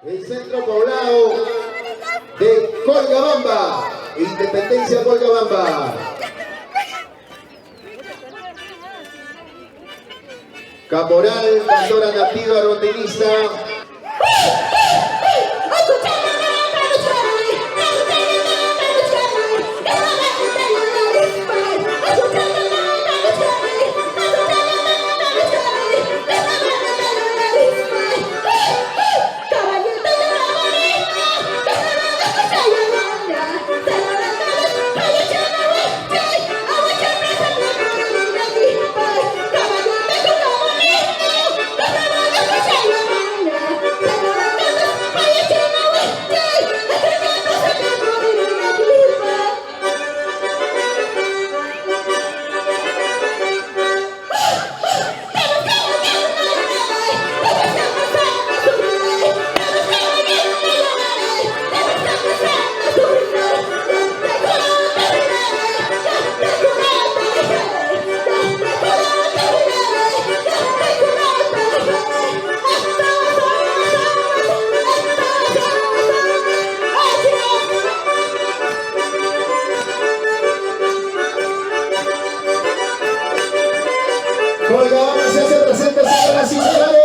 El centro poblado de Colgabamba, Independencia Colgabamba. Caporal, cantora nativa rondinista. Colgabamba se hace presente, señoras y señores.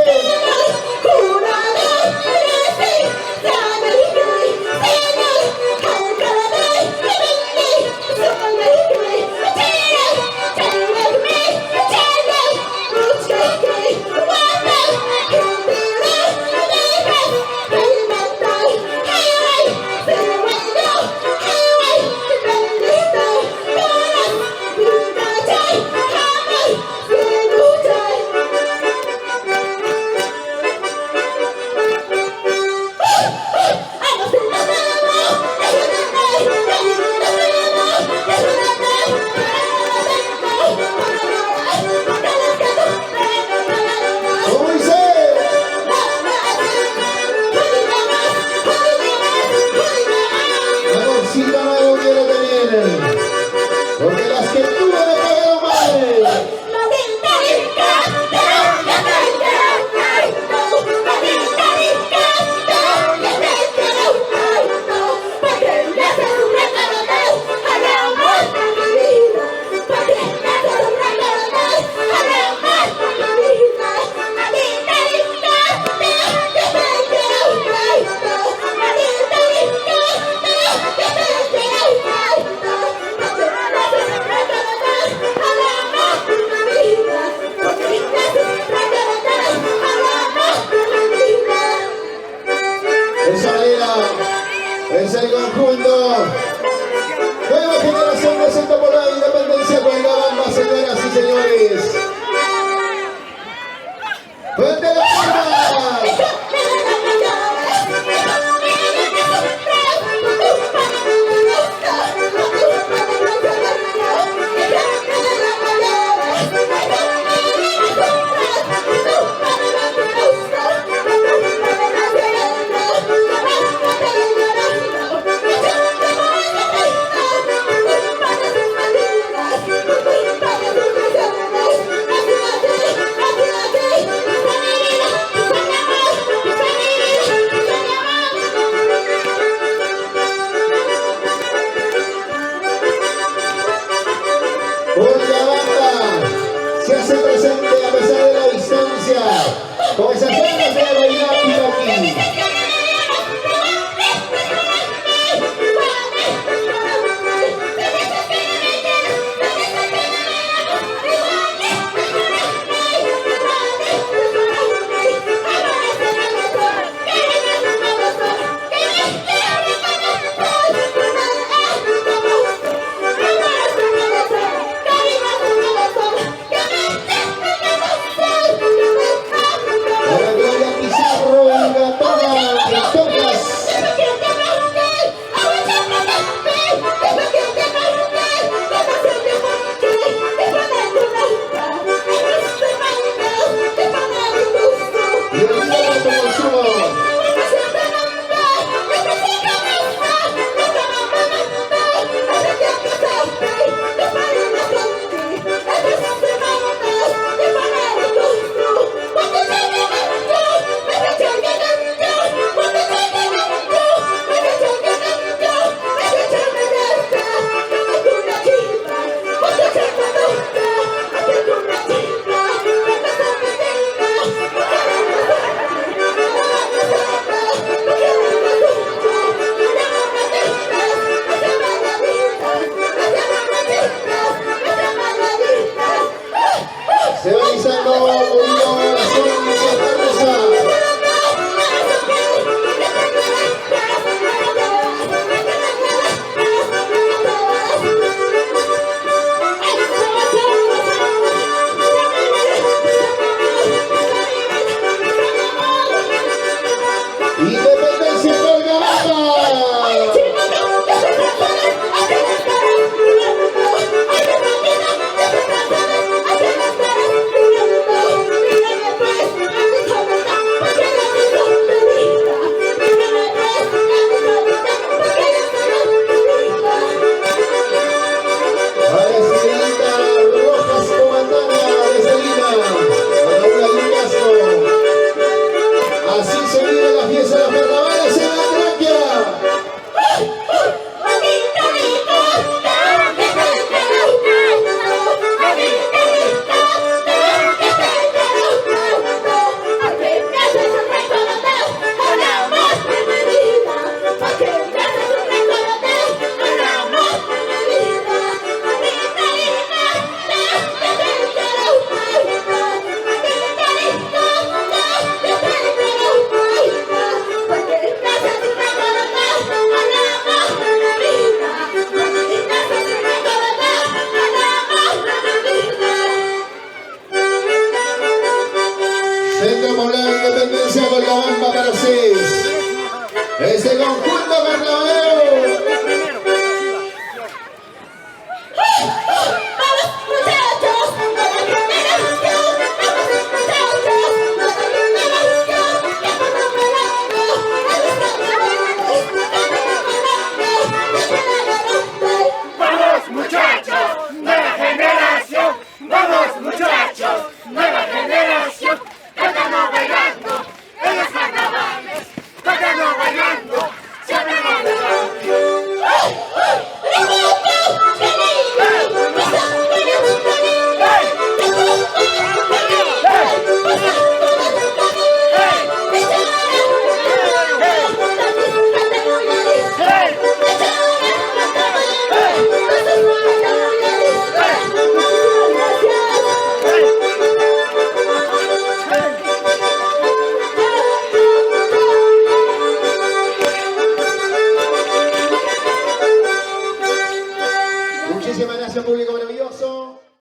Porque las que tuve me pagaron mal. Es el conjunto Nueva Generación de Centro Poblado de Independencia Colgabamba, señoras y señores. ¡Fuerte la palma! Colgabamba se hace presente a pesar de la distancia, con esas ganas de bailar aquí. Independencia Colgabamba. Centro Poblado Independencia Colgabamba para 6. Ese conjunto carnavalero. ¡Vamos muchachos! ¡Nueva generación! ¡Vamos muchachos! ¡Nueva generación! ¡Estamos bailando en los carnavales! ¡Estamos bailando! ¡Siempre Muchísimas gracias, público maravilloso.